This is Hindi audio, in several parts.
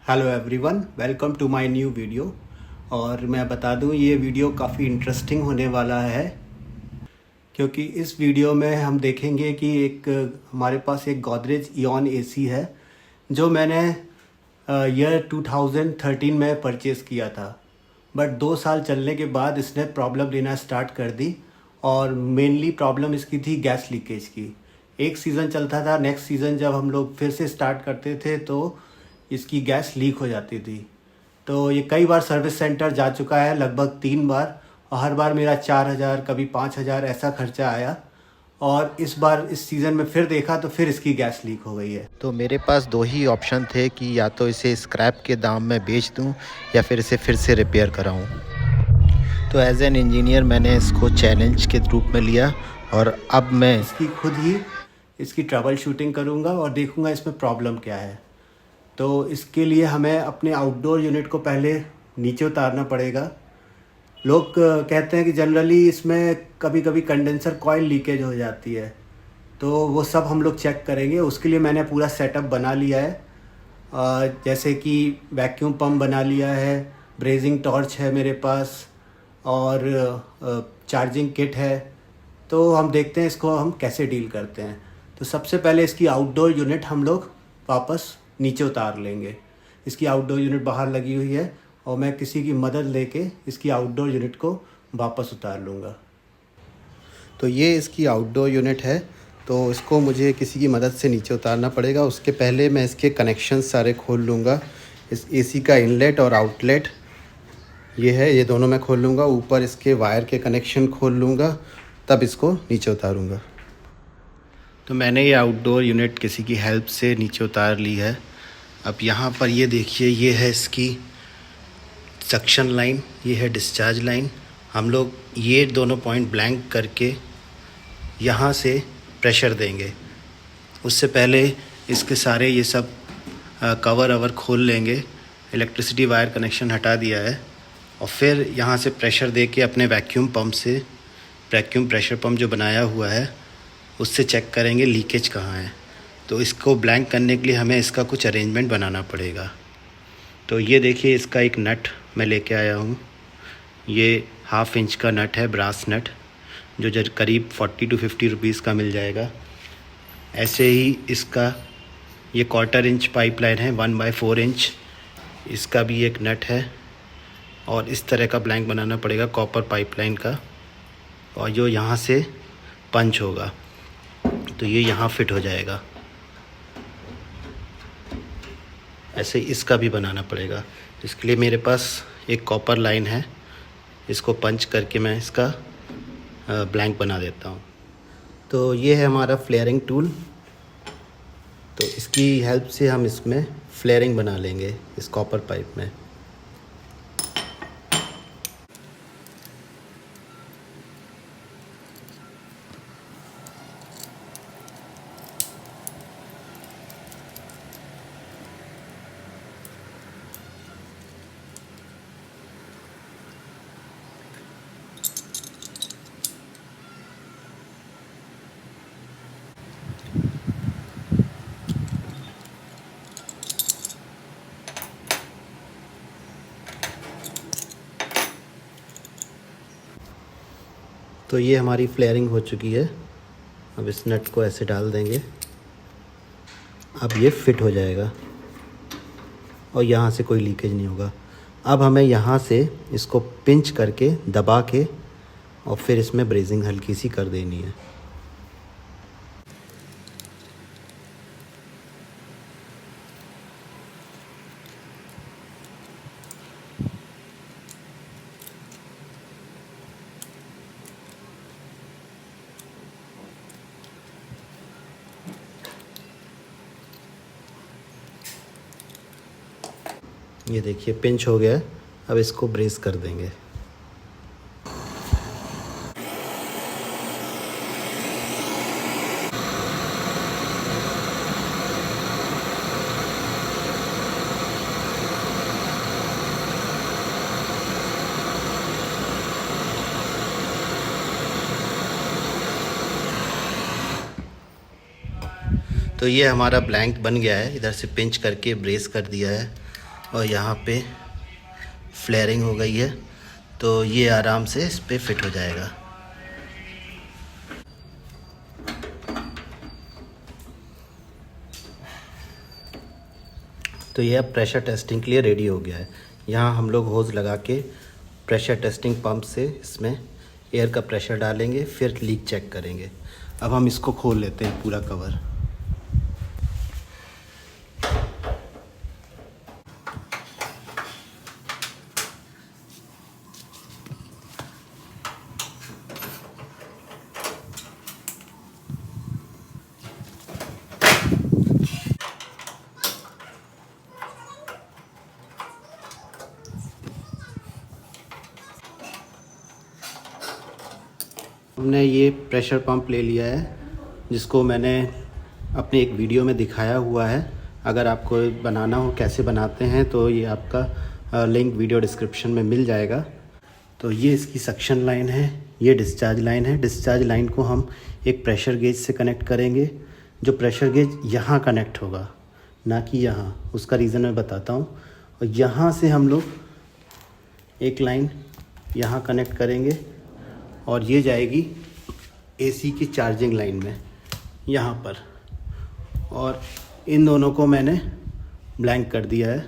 Hello everyone, welcome to my new video. और मैं बता दूं, ये वीडियो काफ़ी इंटरेस्टिंग होने वाला है क्योंकि इस वीडियो में हम देखेंगे कि हमारे पास एक गोदरेज इयॉन एसी है जो मैंने ईयर 2013 में परचेज़ किया था। बट 2 साल चलने के बाद इसने प्रॉब्लम देना स्टार्ट कर दी और मेनली प्रॉब्लम इसकी थी गैस लीकेज की। एक सीज़न चलता था, नेक्स्ट सीज़न जब हम लोग फिर से स्टार्ट करते थे तो इसकी गैस लीक हो जाती थी। तो ये कई बार सर्विस सेंटर जा चुका है, लगभग 3 बार, और हर बार मेरा 4,000 कभी 5,000 ऐसा खर्चा आया। और इस बार इस सीज़न में फिर देखा तो फिर इसकी गैस लीक हो गई है। तो मेरे पास दो ही ऑप्शन थे कि या तो इसे स्क्रैप के दाम में बेच दूं या फिर इसे फिर से रिपेयर कराऊं। तो एज एन इंजीनियर मैंने इसको चैलेंज के रूप में लिया और अब मैं इसकी ट्रबल शूटिंग करूँगा और देखूँगा इसमें प्रॉब्लम क्या है। तो इसके लिए हमें अपने आउटडोर यूनिट को पहले नीचे उतारना पड़ेगा। लोग कहते हैं कि जनरली इसमें कभी कभी कंडेंसर कॉइल लीकेज हो जाती है, तो वो सब हम लोग चेक करेंगे। उसके लिए मैंने पूरा सेटअप बना लिया है, जैसे कि वैक्यूम पंप बना लिया है, ब्रेजिंग टॉर्च है मेरे पास, और चार्जिंग किट है। तो हम देखते हैं इसको हम कैसे डील करते हैं। तो सबसे पहले इसकी आउटडोर यूनिट हम लोग वापस नीचे उतार लेंगे। इसकी आउटडोर यूनिट बाहर लगी हुई है और मैं किसी की मदद लेके इसकी आउटडोर यूनिट को वापस उतार लूँगा। तो ये इसकी आउटडोर यूनिट है, तो इसको मुझे किसी की मदद से नीचे उतारना पड़ेगा। उसके पहले मैं इसके कनेक्शन सारे खोल लूँगा। इस एसी का इनलेट और आउटलेट ये है, ये दोनों मैं खोल लूँगा। ऊपर इसके वायर के कनेक्शन खोल लूँगा, तब इसको नीचे उतारूँगा। तो मैंने ये आउटडोर यूनिट किसी की हेल्प से नीचे उतार ली है। अब यहाँ पर ये देखिए, ये है इसकी सक्शन लाइन, ये है डिस्चार्ज लाइन। हम लोग ये दोनों पॉइंट ब्लैंक करके यहाँ से प्रेशर देंगे। उससे पहले इसके सारे ये सब कवर अवर खोल लेंगे। इलेक्ट्रिसिटी वायर कनेक्शन हटा दिया है और फिर यहाँ से प्रेशर दे के अपने वैक्यूम पंप से, वैक्यूम प्रेशर पंप जो बनाया हुआ है उससे चेक करेंगे लीकेज कहाँ है। तो इसको ब्लैंक करने के लिए हमें इसका कुछ अरेंजमेंट बनाना पड़ेगा। तो ये देखिए, इसका एक नट मैं लेके आया हूँ। ये 1/2 इंच का नट है, ब्रास नट, जो करीब 40 to 50 रुपीज़ का मिल जाएगा। ऐसे ही इसका ये 1/4 इंच पाइपलाइन है, 1/4 इंच, इसका भी एक नट है। और इस तरह का ब्लैंक बनाना पड़ेगा कॉपर पाइपलाइन का, और जो यहाँ से पंच होगा तो ये यहाँ फिट हो जाएगा। ऐसे इसका भी बनाना पड़ेगा। इसके लिए मेरे पास एक कॉपर लाइन है, इसको पंच करके मैं इसका ब्लैंक बना देता हूँ। तो ये है हमारा फ्लेयरिंग टूल। तो इसकी हेल्प से हम इसमें फ्लेयरिंग बना लेंगे इस कॉपर पाइप में। तो ये हमारी फ्लेयरिंग हो चुकी है। अब इस नट को ऐसे डाल देंगे, अब ये फिट हो जाएगा और यहाँ से कोई लीकेज नहीं होगा। अब हमें यहाँ से इसको पिंच करके दबा के और फिर इसमें ब्रेजिंग हल्की सी कर देनी है। ये देखिए, पिंच हो गया है। अब इसको ब्रेस कर देंगे। तो ये हमारा ब्लैंक बन गया है। इधर से पिंच करके ब्रेस कर दिया है। और यहाँ पे फ्लेयरिंग हो गई है, तो ये आराम से इस पे फिट हो जाएगा। तो ये अब प्रेशर टेस्टिंग के लिए रेडी हो गया है। यहाँ हम लोग होज़ लगा के प्रेशर टेस्टिंग पंप से इसमें एयर का प्रेशर डालेंगे, फिर लीक चेक करेंगे। अब हम इसको खोल लेते हैं पूरा कवर। हमने ये प्रेशर पंप ले लिया है, जिसको मैंने अपने एक वीडियो में दिखाया हुआ है। अगर आपको बनाना हो कैसे बनाते हैं तो ये आपका लिंक वीडियो डिस्क्रिप्शन में मिल जाएगा। तो ये इसकी सक्शन लाइन है, ये डिस्चार्ज लाइन है। डिस्चार्ज लाइन को हम एक प्रेशर गेज से कनेक्ट करेंगे। जो प्रेशर गेज यहाँ कनेक्ट होगा, ना कि यहाँ, उसका रीज़न मैं बताता हूँ। और यहाँ से हम लोग एक लाइन यहाँ कनेक्ट करेंगे और ये जाएगी एसी की चार्जिंग लाइन में यहाँ पर। और इन दोनों को मैंने ब्लैंक कर दिया है।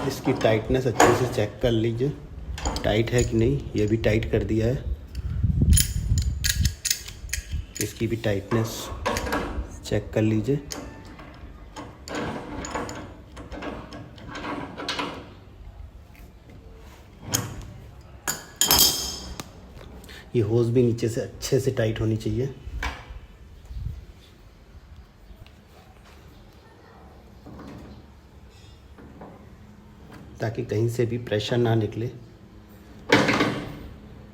इसकी टाइटनेस अच्छे से चेक कर लीजिए, टाइट है कि नहीं। ये भी टाइट कर दिया है, इसकी भी टाइटनेस चेक कर लीजिए। ये होज़ भी नीचे से अच्छे से टाइट होनी चाहिए। ताकि कहीं से भी प्रेशर ना निकले।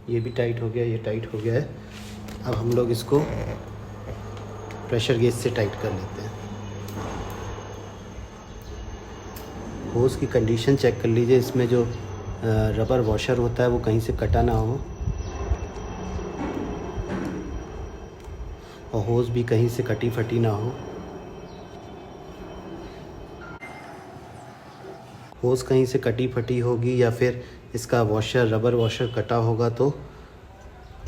ये भी टाइट हो गया, ये टाइट हो गया है। अब हम लोग इसको प्रेशर गेज से टाइट कर लेते हैं। होज़ की कंडीशन चेक कर लीजिए, इसमें जो रबर वॉशर होता है वो कहीं से कटा ना हो, और होज़ भी कहीं से कटी फटी ना हो। होज़ कहीं से कटी फटी होगी या फिर इसका वॉशर, रबर वॉशर कटा होगा तो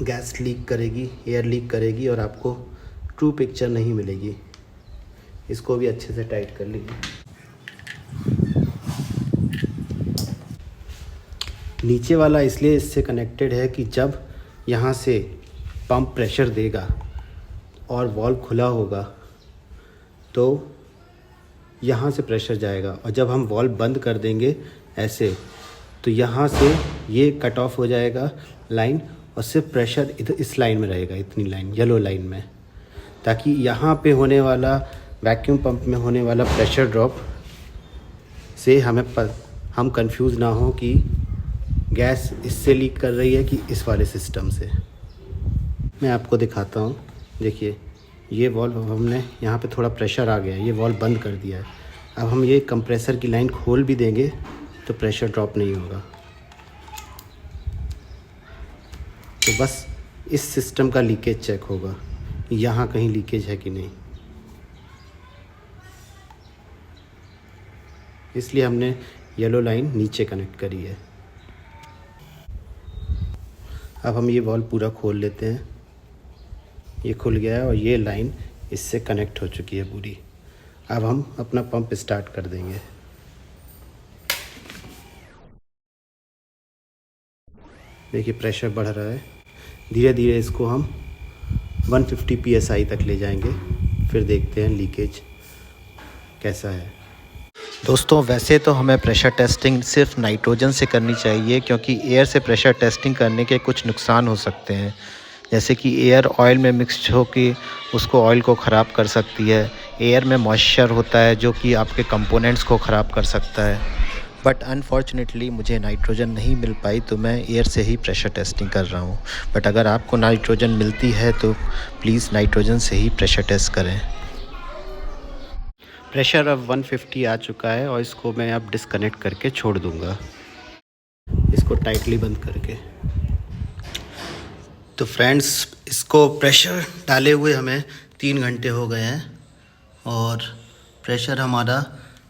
गैस लीक करेगी, एयर लीक करेगी और आपको ट्रू पिक्चर नहीं मिलेगी। इसको भी अच्छे से टाइट कर लीजिए। नीचे वाला इसलिए इससे कनेक्टेड है कि जब यहाँ से पंप प्रेशर देगा और वॉल्व खुला होगा तो यहाँ से प्रेशर जाएगा, और जब हम वॉल्व बंद कर देंगे ऐसे, तो यहाँ से ये कट ऑफ हो जाएगा लाइन, और सिर्फ प्रेशर इधर इस लाइन में रहेगा, इतनी लाइन, येलो लाइन में। ताकि यहाँ पे होने वाला, वैक्यूम पंप में होने वाला प्रेशर ड्रॉप से हम कंफ्यूज ना हो कि गैस इससे लीक कर रही है कि इस वाले सिस्टम से। मैं आपको दिखाता हूँ। देखिए, ये वॉल्व हमने यहाँ पे थोड़ा प्रेशर आ गया है, ये वॉल्व बंद कर दिया है। अब हम ये कंप्रेसर की लाइन खोल भी देंगे तो प्रेशर ड्रॉप नहीं होगा। तो बस इस सिस्टम का लीकेज चेक होगा, यहाँ कहीं लीकेज है कि नहीं। इसलिए हमने येलो लाइन नीचे कनेक्ट करी है। अब हम ये वॉल्व पूरा खोल लेते हैं। ये खुल गया है और ये लाइन इससे कनेक्ट हो चुकी है पूरी। अब हम अपना पंप स्टार्ट कर देंगे। देखिए प्रेशर बढ़ रहा है, धीरे धीरे इसको हम 150 psi तक ले जाएंगे, फिर देखते हैं लीकेज कैसा है। दोस्तों वैसे तो हमें प्रेशर टेस्टिंग सिर्फ नाइट्रोजन से करनी चाहिए, क्योंकि एयर से प्रेशर टेस्टिंग करने के कुछ नुकसान हो सकते हैं, जैसे कि एयर ऑयल में मिक्स होकर उसको ऑयल को ख़राब कर सकती है। एयर में मॉइस्चर होता है जो कि आपके कंपोनेंट्स को ख़राब कर सकता है। बट अनफॉर्चुनेटली मुझे नाइट्रोजन नहीं मिल पाई, तो मैं एयर से ही प्रेशर टेस्टिंग कर रहा हूँ। बट अगर आपको नाइट्रोजन मिलती है तो प्लीज़ नाइट्रोजन से ही प्रेशर टेस्ट करें। प्रेशर अब 150 आ चुका है और इसको मैं अब डिस्कनेक्ट करके छोड़ दूँगा, इसको टाइटली बंद करके। तो फ्रेंड्स, इसको प्रेशर डाले हुए हमें 3 घंटे हो गए हैं और प्रेशर हमारा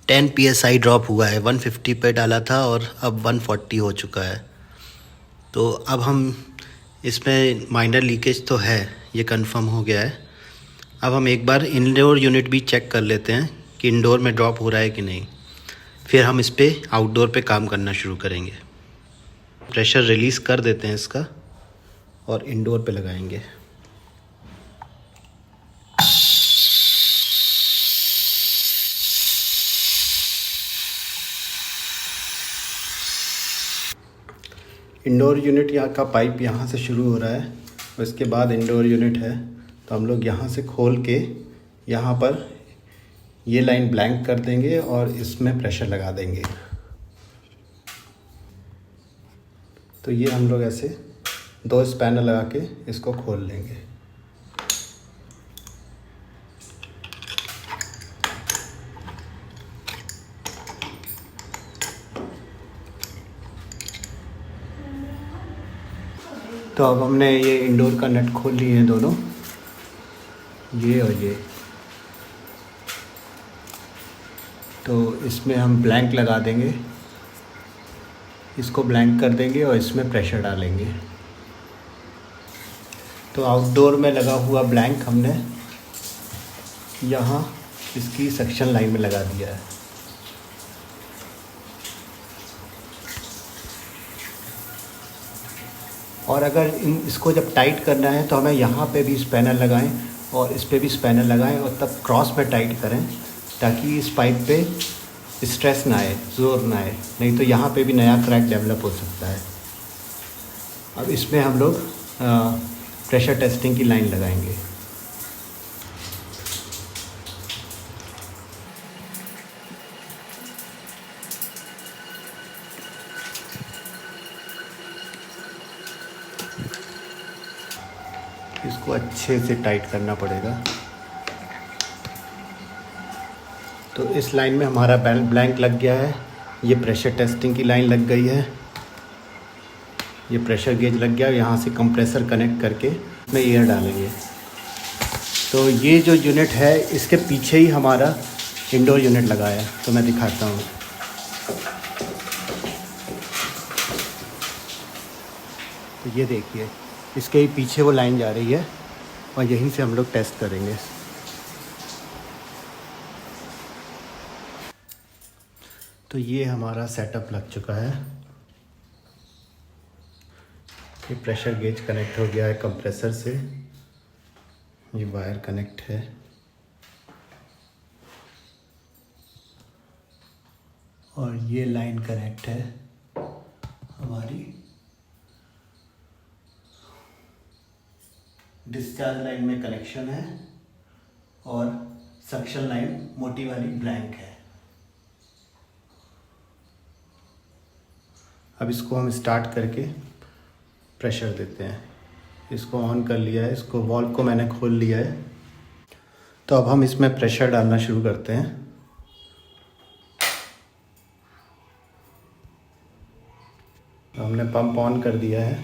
10 psi ड्रॉप हुआ है। 150 पे डाला था और अब 140 हो चुका है। तो अब हम इसमें माइनर लीकेज तो है, ये कंफर्म हो गया है। अब हम एक बार इंडोर यूनिट भी चेक कर लेते हैं कि इंडोर में ड्रॉप हो रहा है कि नहीं, फिर हम इस पे आउटडोर पे काम करना शुरू करेंगे। प्रेशर रिलीज़ कर देते हैं इसका और इंडोर पे लगाएंगे। इंडोर यूनिट यहाँ का पाइप यहाँ से शुरू हो रहा है और इसके बाद इंडोर यूनिट है। तो हम लोग यहाँ से खोल के यहाँ पर ये लाइन ब्लैंक कर देंगे और इसमें प्रेशर लगा देंगे। तो ये हम लोग ऐसे 2 स्पैनर लगा के इसको खोल लेंगे। तो अब हमने ये इंडोर का नट खोल लिए हैं दोनों, ये और ये। तो इसमें हम ब्लैंक लगा देंगे, इसको ब्लैंक कर देंगे और इसमें प्रेशर डालेंगे। तो आउटडोर में लगा हुआ ब्लैंक हमने यहाँ इसकी सक्शन लाइन में लगा दिया है। और अगर इसको जब टाइट करना है तो हमें यहाँ पे भी स्पैनर लगाएं और इस पे भी स्पैनर लगाएं और तब क्रॉस में टाइट करें, ताकि इस पाइप पे स्ट्रेस ना आए, ज़ोर ना आए, नहीं तो यहाँ पे भी नया क्रैक डेवलप हो सकता है। अब इसमें हम लोग प्रेशर टेस्टिंग की लाइन लगाएंगे। इसको अच्छे से टाइट करना पड़ेगा। तो इस लाइन में हमारा ब्लैंक लग गया है। ये प्रेशर टेस्टिंग की लाइन लग गई है, ये प्रेशर गेज लग गया। यहाँ से कंप्रेसर कनेक्ट करके इसमें एयर डालेंगे। तो ये जो यूनिट है इसके पीछे ही हमारा इंडोर यूनिट लगा है, तो मैं दिखाता हूँ। तो ये देखिए, इसके ही पीछे वो लाइन जा रही है और यहीं से हम लोग टेस्ट करेंगे। तो ये हमारा सेटअप लग चुका है। ये प्रेशर गेज कनेक्ट हो गया है कंप्रेसर से, ये वायर कनेक्ट है। और ये लाइन कनेक्ट है हमारी डिस्चार्ज लाइन में कनेक्शन है और सक्शन लाइन मोटी वाली ब्लैंक है। अब इसको हम स्टार्ट करके प्रेशर देते हैं। इसको ऑन कर लिया है, इसको वॉल्व को मैंने खोल लिया है। तो अब हम इसमें प्रेशर डालना शुरू करते हैं। हमने पंप ऑन कर दिया है,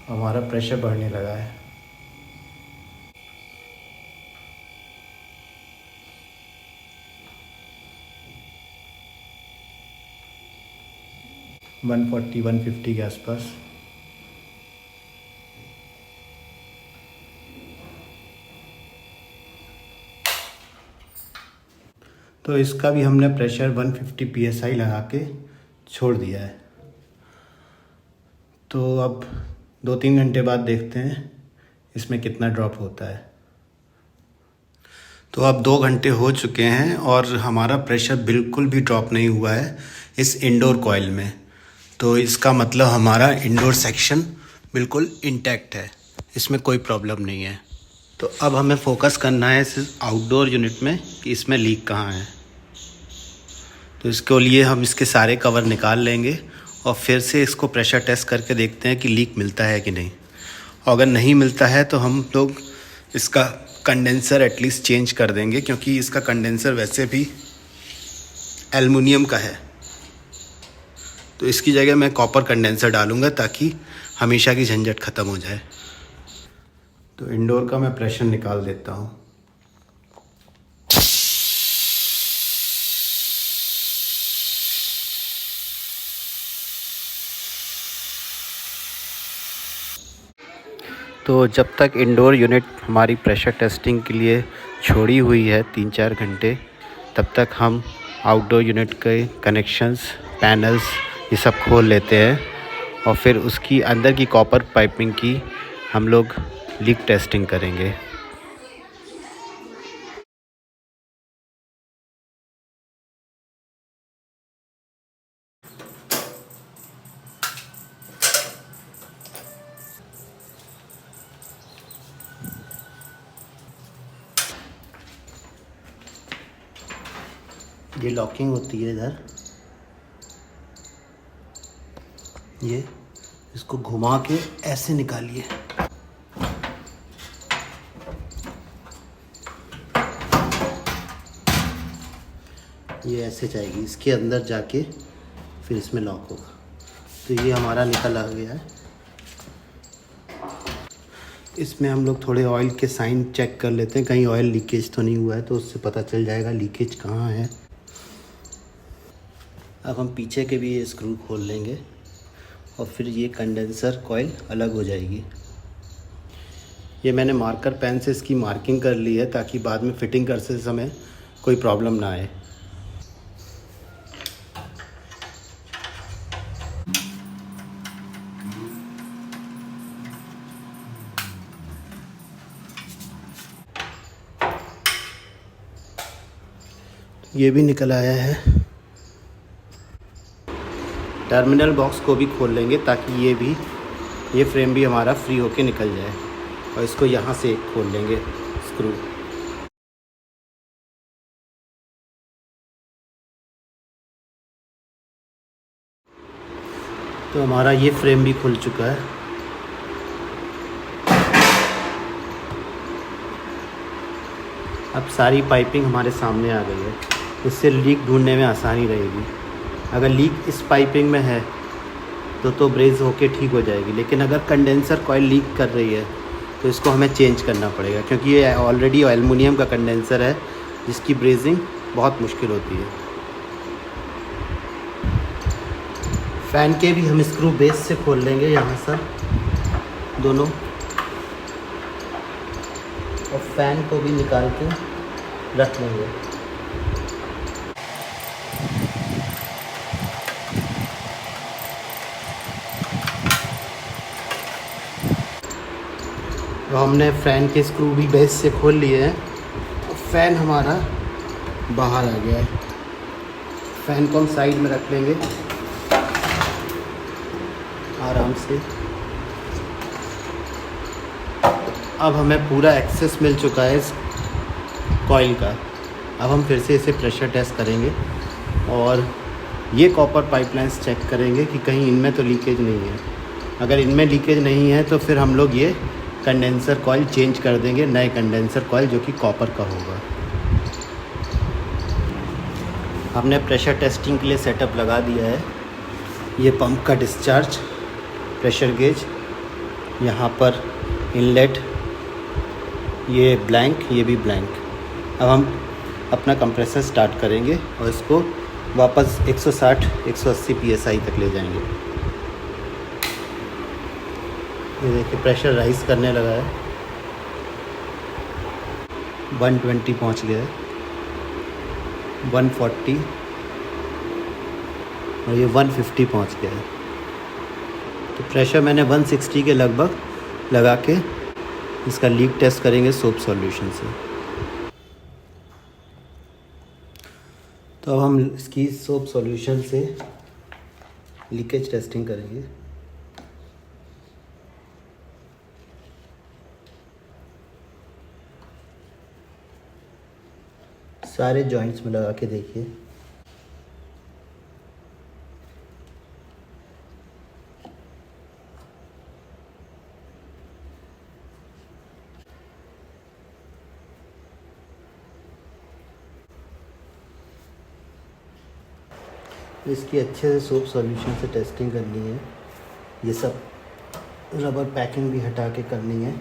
हमारा प्रेशर बढ़ने लगा है। वन 150 के आसपास। तो इसका भी हमने प्रेशर 150 psi लगा के छोड़ दिया है। तो अब 2-3 घंटे बाद देखते हैं इसमें कितना ड्रॉप होता है। तो अब 2 घंटे हो चुके हैं और हमारा प्रेशर बिल्कुल भी ड्रॉप नहीं हुआ है इस इंडोर कॉइल में। तो इसका मतलब हमारा इंडोर सेक्शन बिल्कुल इंटैक्ट है, इसमें कोई प्रॉब्लम नहीं है। तो अब हमें फोकस करना है इस आउटडोर यूनिट में कि इसमें लीक कहाँ है। तो इसके लिए हम इसके सारे कवर निकाल लेंगे और फिर से इसको प्रेशर टेस्ट करके देखते हैं कि लीक मिलता है कि नहीं। और अगर नहीं मिलता है तो हम लोग इसका कंडेंसर एटलीस्ट चेंज कर देंगे, क्योंकि इसका कंडेंसर वैसे भी एल्युमिनियम का है। तो इसकी जगह मैं कॉपर कंडेंसर डालूंगा ताकि हमेशा की झंझट ख़त्म हो जाए। तो इंडोर का मैं प्रेशर निकाल देता हूँ। तो जब तक इंडोर यूनिट हमारी प्रेशर टेस्टिंग के लिए छोड़ी हुई है 3-4 घंटे, तब तक हम आउटडोर यूनिट के कनेक्शंस, पैनल्स ये सब खोल लेते हैं और फिर उसकी अंदर की कॉपर पाइपिंग की हम लोग लीक टेस्टिंग करेंगे। ये लॉकिंग होती है इधर, ये इसको घुमा के ऐसे निकालिए। ये ऐसे जाएगी, इसके अंदर जाके फिर इसमें लॉक होगा। तो ये हमारा निकल आ गया है। इसमें हम लोग थोड़े ऑयल के साइन चेक कर लेते हैं, कहीं ऑयल लीकेज तो नहीं हुआ है, तो उससे पता चल जाएगा लीकेज कहाँ है। अब हम पीछे के भी ये स्क्रू खोल लेंगे और फिर ये कंडेंसर कॉइल अलग हो जाएगी। ये मैंने मार्कर पेन से इसकी मार्किंग कर ली है ताकि बाद में फिटिंग करते समय कोई प्रॉब्लम ना आए। ये भी निकल आया है। टर्मिनल बॉक्स को भी खोल लेंगे ताकि ये फ्रेम भी हमारा फ्री होके निकल जाए, और इसको यहाँ से एक खोल लेंगे स्क्रू। तो हमारा ये फ्रेम भी खुल चुका है। अब सारी पाइपिंग हमारे सामने आ गई है, इससे लीक ढूंढने में आसानी रहेगी। अगर लीक इस पाइपिंग में है तो ब्रेज होके ठीक हो जाएगी, लेकिन अगर कंडेंसर कॉइल लीक कर रही है तो इसको हमें चेंज करना पड़ेगा, क्योंकि ये ऑलरेडी एल्युमिनियम का कंडेंसर है जिसकी ब्रेजिंग बहुत मुश्किल होती है। फ़ैन के भी हम स्क्रू बेस से खोल लेंगे यहाँ सब दोनों, और फ़ैन को भी निकाल के रख लेंगे। तो हमने फ़ैन के स्क्रू भी बेस से खोल लिए हैं, फ़ैन हमारा बाहर आ गया है। फ़ैन को हम साइड में रख लेंगे आराम से। अब हमें पूरा एक्सेस मिल चुका है इस कॉइल का। अब हम फिर से इसे प्रेशर टेस्ट करेंगे और ये कॉपर पाइपलाइंस चेक करेंगे कि कहीं इनमें तो लीकेज नहीं है। अगर इनमें लीकेज नहीं है तो फिर हम लोग ये कंडेंसर कॉइल चेंज कर देंगे, नए कंडेंसर कॉइल जो कि कॉपर का होगा। हमने प्रेशर टेस्टिंग के लिए सेटअप लगा दिया है। ये पंप का डिस्चार्ज, प्रेशर गेज, यहाँ पर इनलेट, ये ब्लैंक, ये भी ब्लैंक। अब हम अपना कंप्रेसर स्टार्ट करेंगे और इसको वापस 160-180 PSI तक ले जाएंगे। ये देखिए प्रेशर राइज करने लगा है, 120 पहुंच गया है, 140 और ये 150 पहुंच गया है। तो प्रेशर मैंने 160 के लगभग लगा के इसका लीक टेस्ट करेंगे सोप सॉल्यूशन से। तो अब हम इसकी सोप सॉल्यूशन से लीकेज टेस्टिंग करेंगे। सारे जॉइंट्स में लगा के देखिए। इसकी अच्छे से सोप सॉल्यूशन से टेस्टिंग करनी है। ये सब रबर पैकिंग भी हटा के करनी है।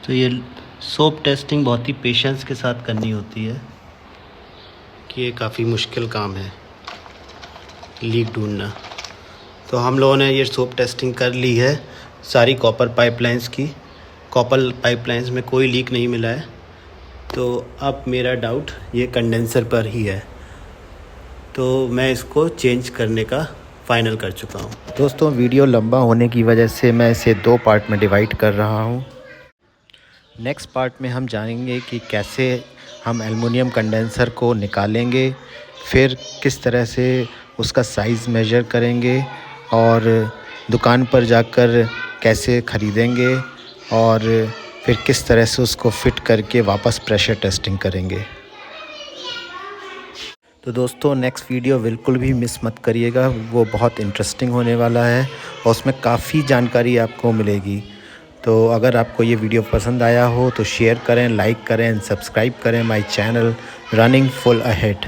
तो ये सोप टेस्टिंग बहुत ही पेशेंस के साथ करनी होती है कि ये काफ़ी मुश्किल काम है लीक ढूंढना। तो हम लोगों ने ये सोप टेस्टिंग कर ली है सारी कॉपर पाइपलाइंस की। कॉपर पाइपलाइंस में कोई लीक नहीं मिला है। तो अब मेरा डाउट ये कंडेंसर पर ही है, तो मैं इसको चेंज करने का फाइनल कर चुका हूँ। दोस्तों वीडियो लंबा होने की वजह से मैं इसे 2 पार्ट में डिवाइड कर रहा हूँ। नेक्स्ट पार्ट में हम जानेंगे कि कैसे हम एल्युमिनियम कंडेंसर को निकालेंगे, फिर किस तरह से उसका साइज़ मेजर करेंगे और दुकान पर जाकर कैसे ख़रीदेंगे और फिर किस तरह से उसको फिट करके वापस प्रेशर टेस्टिंग करेंगे। तो दोस्तों नेक्स्ट वीडियो बिल्कुल भी मिस मत करिएगा, वो बहुत इंटरेस्टिंग होने वाला है और उसमें काफ़ी जानकारी आपको मिलेगी। तो अगर आपको ये वीडियो पसंद आया हो तो शेयर करें, लाइक करें, सब्सक्राइब करें my channel running full ahead.